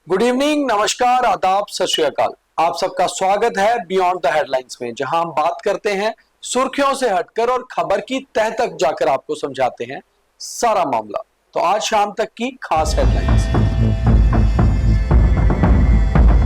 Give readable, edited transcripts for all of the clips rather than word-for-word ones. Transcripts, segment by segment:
Good evening, नमस्कार, आदाब, सत श्री अकाल। आप सबका स्वागत है बियॉन्ड द हेडलाइंस में, जहां हम बात करते हैं सुर्खियों से हटकर और खबर की तह तक जाकर आपको समझाते हैं सारा मामला। तो आज शाम तक की खास हेडलाइंस।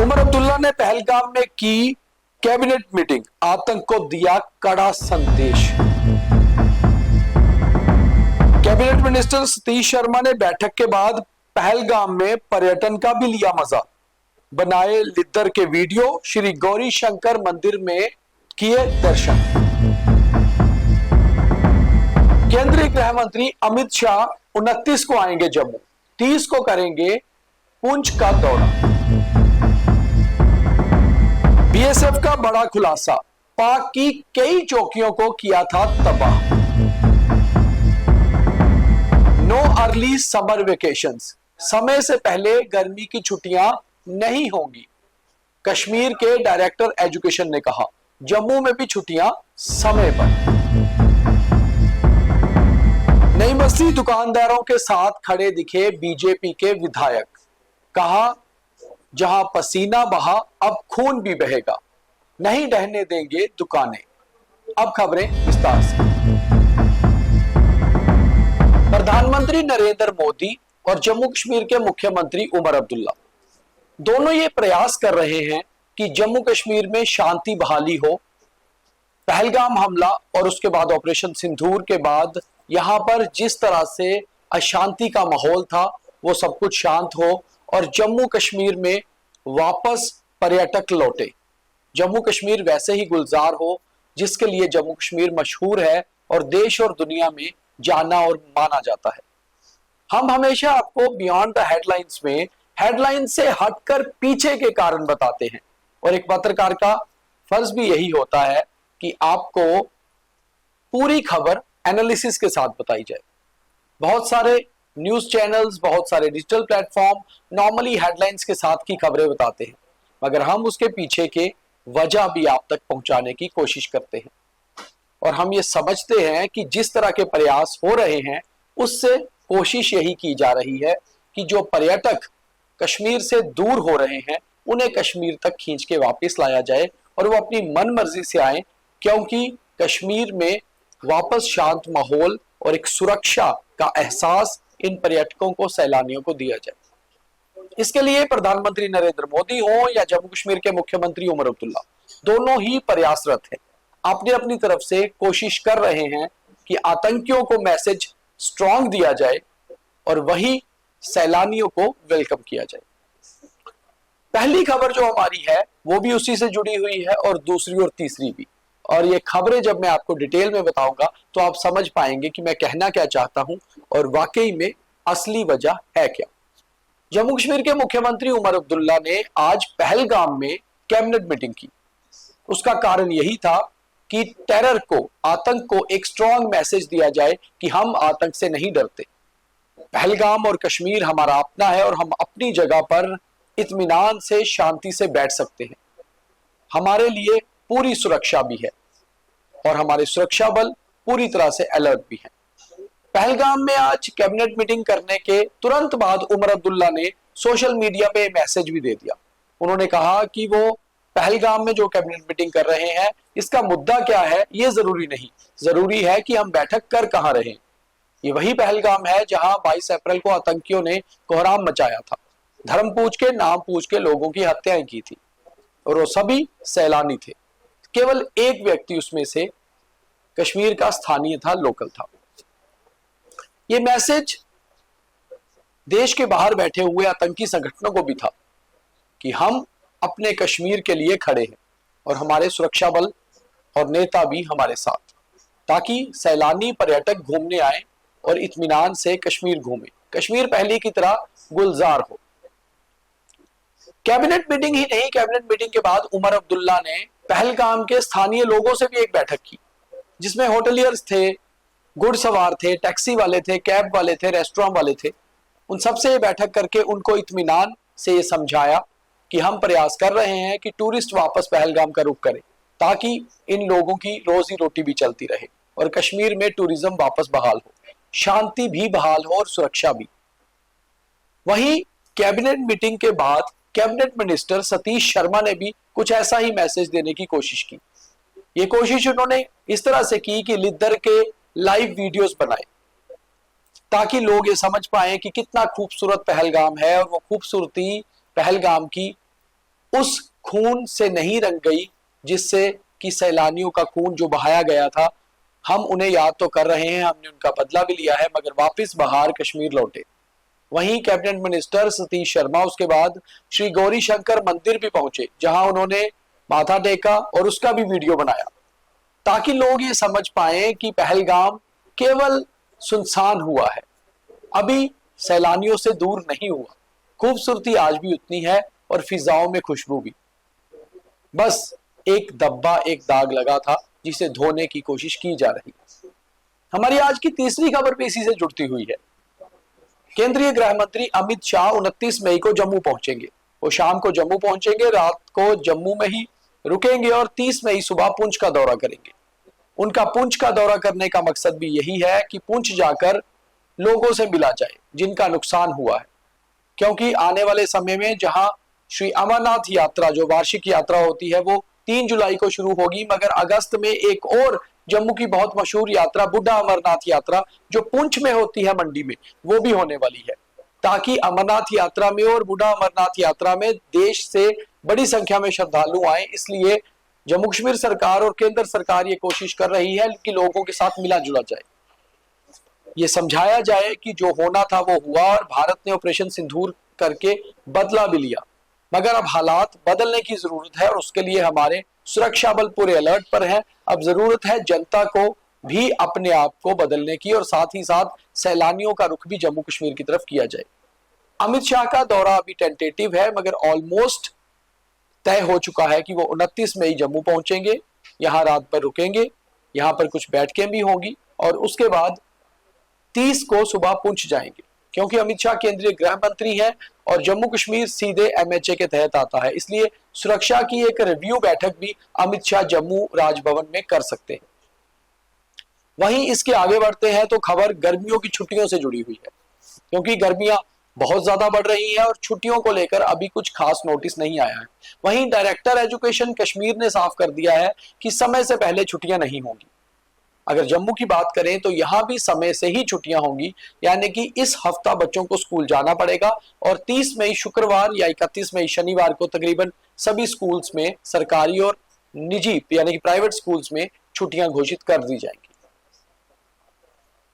उमर अब्दुल्ला ने पहलगाम में की कैबिनेट मीटिंग, आतंक को दिया कड़ा संदेश। कैबिनेट मिनिस्टर सतीश शर्मा ने बैठक के बाद पहलगाम में पर्यटन का भी लिया मजा, बनाए लिद्दर के वीडियो, श्री गौरी शंकर मंदिर में किए दर्शन। केंद्रीय गृह मंत्री अमित शाह 29 को आएंगे जम्मू, 30 को करेंगे पुंछ का दौरा। बीएसएफ का बड़ा खुलासा, पाक की कई चौकियों को किया था तबाह। नो अर्ली समर वेकेशंस, समय से पहले गर्मी की छुट्टियां नहीं होंगी। कश्मीर के डायरेक्टर एजुकेशन ने कहा, जम्मू में भी छुट्टियां समय पर। नई बस्ती दुकानदारों के साथ खड़े दिखे बीजेपी के विधायक, कहा जहां पसीना बहा अब खून भी बहेगा, नहीं रहने देंगे दुकानें। अब खबरें विस्तार से। प्रधानमंत्री नरेंद्र मोदी और जम्मू कश्मीर के मुख्यमंत्री उमर अब्दुल्ला दोनों ये प्रयास कर रहे हैं कि जम्मू कश्मीर में शांति बहाली हो। पहलगाम हमला और उसके बाद ऑपरेशन सिंदूर के बाद यहां पर जिस तरह से अशांति का माहौल था वो सब कुछ शांत हो और जम्मू कश्मीर में वापस पर्यटक लौटे। जम्मू कश्मीर वैसे ही गुलजार हो जिसके लिए जम्मू कश्मीर मशहूर है और देश और दुनिया में जाना और माना जाता है। हम हमेशा आपको बियॉन्ड द हेडलाइंस में हेडलाइन से हटकर पीछे के कारण बताते हैं और एक पत्रकार का फर्ज भी यही होता है कि आपको पूरी खबर एनालिसिस के साथ बताई जाए। बहुत सारे न्यूज चैनल्स, बहुत सारे डिजिटल प्लेटफॉर्म नॉर्मली हेडलाइंस के साथ की खबरें बताते हैं, मगर हम उसके पीछे के वजह भी आप तक पहुंचाने की कोशिश करते हैं। और हम ये समझते हैं कि जिस तरह के प्रयास हो रहे हैं उससे कोशिश यही की जा रही है कि जो पर्यटक कश्मीर से दूर हो रहे हैं उन्हें कश्मीर तक खींच के वापस लाया जाए और वो अपनी मन मर्जी से आए, क्योंकि कश्मीर में वापस शांत माहौल और एक सुरक्षा का एहसास इन पर्यटकों को, सैलानियों को दिया जाए। इसके लिए प्रधानमंत्री नरेंद्र मोदी हो या जम्मू कश्मीर के मुख्यमंत्री उमर अब्दुल्ला, दोनों ही प्रयासरत हैं, अपनी अपनी तरफ से कोशिश कर रहे हैं कि आतंकियों को मैसेज स्ट्रांग दिया जाए और वही सैलानियों को वेलकम किया जाए। पहली खबर जो हमारी है वो भी उसी से जुड़ी हुई है और दूसरी और तीसरी भी, और ये खबरें जब मैं आपको डिटेल में बताऊंगा तो आप समझ पाएंगे कि मैं कहना क्या चाहता हूं और वाकई में असली वजह है क्या। जम्मू कश्मीर के मुख्यमंत्री उमर अब्दुल्ला ने आज पहलगाम में कैबिनेट मीटिंग की। उसका कारण यही था कि टेरर को, आतंक को एक स्ट्रांग मैसेज दिया जाए कि हम आतंक से नहीं डरते। पहलगाम और कश्मीर हमारा अपना है और हम अपनी जगह पर इत्मीनान से, शांति से बैठ सकते हैं। हमारे लिए पूरी सुरक्षा भी है और हमारे सुरक्षा बल पूरी तरह से अलर्ट भी हैं। पहलगाम में आज कैबिनेट मीटिंग करने के तुरंत बाद उमर अब्दुल्ला ने सोशल मीडिया पे मैसेज भी दे दिया। उन्होंने कहा कि वो पहलगाम में जो कैबिनेट मीटिंग कर रहे हैं इसका मुद्दा क्या है ये जरूरी नहीं, जरूरी है कि हम बैठक कर कहां रहे। ये वही पहलगाम है जहां 22 अप्रैल को आतंकियों ने कोहराम मचाया था, धर्म पूछ के, नाम पूछ के लोगों की हत्याएं की थी और वो सभी सैलानी थे। केवल एक व्यक्ति उसमें से कश्मीर का स्थानीय था, लोकल था। ये मैसेज देश के बाहर बैठे हुए आतंकी संगठनों को भी था कि हम अपने कश्मीर के लिए खड़े हैं और हमारे सुरक्षा बल और नेता भी हमारे साथ, ताकि सैलानी पर्यटक घूमने आए और इत्मीनान से कश्मीर घूमे, कश्मीर पहले की तरह गुलजार हो। कैबिनेट मीटिंग ही नहीं, कैबिनेट मीटिंग के बाद उमर अब्दुल्ला ने पहलगाम के स्थानीय लोगों से भी एक बैठक की, जिसमें होटलियर्स थे, घुड़सवार थे, टैक्सी वाले थे, कैब वाले थे, रेस्टोरेंट वाले थे। उन सबसे ये बैठक करके उनको इत्मीनान से ये समझाया कि हम प्रयास कर रहे हैं कि टूरिस्ट वापस पहलगाम का रुख करें, ताकि इन लोगों की रोजी रोटी भी चलती रहे और कश्मीर में टूरिज्म वापस बहाल हो, शांति भी बहाल हो और सुरक्षा भी। वहीं कैबिनेट मीटिंग के बाद कैबिनेट मिनिस्टर सतीश शर्मा ने भी कुछ ऐसा ही मैसेज देने की कोशिश की। ये कोशिश उन्होंने इस तरह से की कि लिद्दर के लाइव वीडियोस बनाए ताकि लोग ये समझ पाए कि कितना खूबसूरत पहलगाम है, और वो खूबसूरती पहलगाम की उस खून से नहीं रंग गई जिससे कि सैलानियों का खून जो बहाया गया था, हम उन्हें याद तो कर रहे हैं, हमने उनका बदला भी लिया है, मगर वापस बाहर कश्मीर लौटे। वहीं कैबिनेट मिनिस्टर सतीश शर्मा उसके बाद श्री गौरी शंकर मंदिर भी पहुंचे, जहां उन्होंने माथा टेका और उसका भी वीडियो बनाया ताकि लोग ये समझ पाए कि पहलगाम केवल सुनसान हुआ है, अभी सैलानियों से दूर नहीं हुआ। खूबसूरती आज भी उतनी है और फिजाओं में खुशबू भी। बस एक धब्बा, एक दाग लगा था जिसे धोने की कोशिश की जा रही है। हमारी आज की तीसरी खबर भी इसी से जुड़ती हुई है। केंद्रीय गृह मंत्री अमित शाह 29 मई को जम्मू पहुंचेंगे। वो शाम को जम्मू पहुंचेंगे, रात को जम्मू में ही रुकेंगे और 30 मई सुबह पुंछ का दौरा करेंगे। उनका पुंछ का दौरा करने का मकसद भी यही है कि पुंछ जाकर लोगों से मिला जाए जिनका नुकसान हुआ है, क्योंकि आने वाले समय में जहां श्री अमरनाथ यात्रा जो वार्षिक यात्रा होती है वो 3 जुलाई को शुरू होगी, मगर अगस्त में एक और जम्मू की बहुत मशहूर यात्रा बुढ़ा अमरनाथ यात्रा जो पुंछ में होती है मंडी में, वो भी होने वाली है, ताकि अमरनाथ यात्रा में और बुढ़ा अमरनाथ यात्रा में देश से बड़ी संख्या में श्रद्धालु आए। इसलिए जम्मू कश्मीर सरकार और केंद्र सरकार ये कोशिश कर रही है कि लोगों के साथ मिला जुला जाए, ये समझाया जाए कि जो होना था वो हुआ और भारत ने ऑपरेशन सिंदूर करके बदला भी लिया, मगर अब हालात बदलने की जरूरत है और उसके लिए हमारे सुरक्षा बल पूरे अलर्ट पर है। अब जरूरत है जनता को भी अपने आप को बदलने की और साथ ही साथ सैलानियों का रुख भी जम्मू कश्मीर की तरफ किया जाए। अमित शाह का दौरा अभी टेंटेटिव है, मगर ऑलमोस्ट तय हो चुका है कि वो 29 मई जम्मू पहुंचेंगे, यहाँ रात भर रुकेंगे, यहाँ पर कुछ बैठकें भी होंगी और उसके बाद 30 को सुबह पुंछ जाएंगे, क्योंकि अमित शाह केंद्रीय गृह मंत्री हैं और जम्मू कश्मीर सीधे एमएचए के तहत आता है, इसलिए सुरक्षा की एक रिव्यू बैठक भी अमित शाह जम्मू राजभवन में कर सकते हैं। वहीं इसके आगे बढ़ते हैं तो खबर गर्मियों की छुट्टियों से जुड़ी हुई है, क्योंकि गर्मियां बहुत ज्यादा बढ़ रही है और छुट्टियों को लेकर अभी कुछ खास नोटिस नहीं आया है। वहीं डायरेक्टर एजुकेशन कश्मीर ने साफ कर दिया है कि समय से पहले छुट्टियां नहीं होंगी। अगर जम्मू की बात करें तो यहां भी समय से ही छुट्टियां होंगी, यानी कि इस हफ्ता बच्चों को स्कूल जाना पड़ेगा और 30 मई शुक्रवार या 31 मई शनिवार को तकरीबन सभी स्कूल्स में, सरकारी और निजी यानी कि प्राइवेट स्कूल्स में छुट्टियां घोषित कर दी जाएंगी।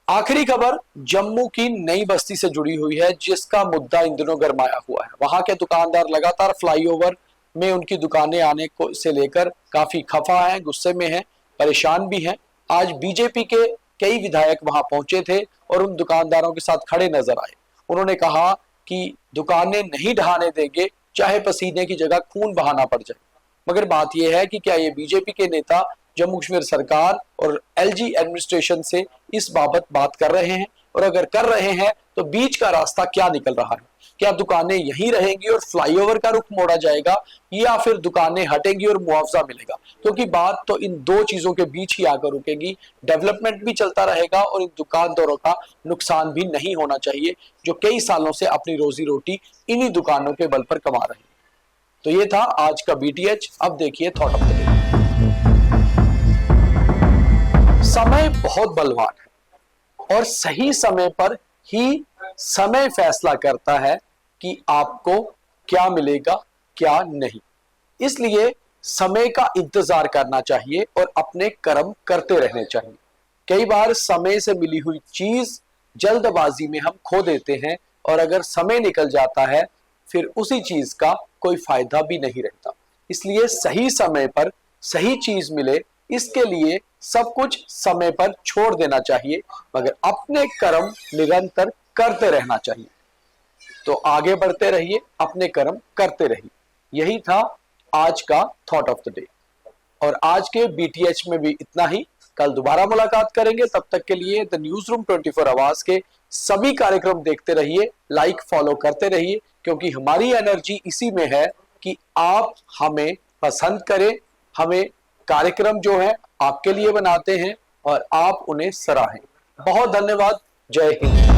आखिरी खबर जम्मू की नई बस्ती से जुड़ी हुई है, जिसका मुद्दा इन दिनों गरमाया हुआ है। वहां के दुकानदार लगातार फ्लाईओवर में उनकी दुकानें आने को से लेकर काफी खफा हैं, गुस्से में हैं, परेशान भी हैं। आज बीजेपी के कई विधायक वहां पहुंचे थे और उन दुकानदारों के साथ खड़े नजर आए। उन्होंने कहा कि दुकानें नहीं ढहाने देंगे, चाहे पसीने की जगह खून बहाना पड़ जाए। मगर बात यह है कि क्या ये बीजेपी के नेता जम्मू कश्मीर सरकार और एलजी एडमिनिस्ट्रेशन से इस बाबत बात कर रहे हैं, और अगर कर रहे हैं तो बीच का रास्ता क्या निकल रहा है? क्या दुकानें यहीं रहेंगी और फ्लाईओवर का रुख मोड़ा जाएगा, या फिर दुकानें हटेंगी और मुआवजा मिलेगा? क्योंकि बात तो इन दो चीजों के बीच ही आकर रुकेगी। डेवलपमेंट भी चलता रहेगा और इन दुकानदारों का नुकसान भी नहीं होना चाहिए, जो कई सालों से अपनी रोजी रोटी इन्हीं दुकानों के बल पर कमा रहे हैं। तो ये था आज का बीटीएच। अब देखिए थॉट ऑफ द डे। समय बहुत बलवान है और सही समय पर ही समय फैसला करता है कि आपको क्या मिलेगा क्या नहीं। इसलिए समय का इंतजार करना चाहिए और अपने कर्म करते रहने चाहिए। कई बार समय से मिली हुई चीज जल्दबाजी में हम खो देते हैं, और अगर समय निकल जाता है फिर उसी चीज का कोई फायदा भी नहीं रहता। इसलिए सही समय पर सही चीज मिले, इसके लिए सब कुछ समय पर छोड़ देना चाहिए, मगर अपने कर्म निरंतर करते रहना चाहिए। तो आगे बढ़ते रहिए, अपने कर्म करते रहिए। यही था आज का थॉट ऑफ द डे, और आज के बीटीएच में भी इतना ही। कल दोबारा मुलाकात करेंगे, तब तक के लिए द न्यूज रूम 24 आवर्स के सभी कार्यक्रम देखते रहिए, लाइक फॉलो करते रहिए, क्योंकि हमारी एनर्जी इसी में है कि आप हमें पसंद करें, हमें कार्यक्रम जो है आपके लिए बनाते हैं और आप उन्हें सराहें। बहुत धन्यवाद। जय हिंद।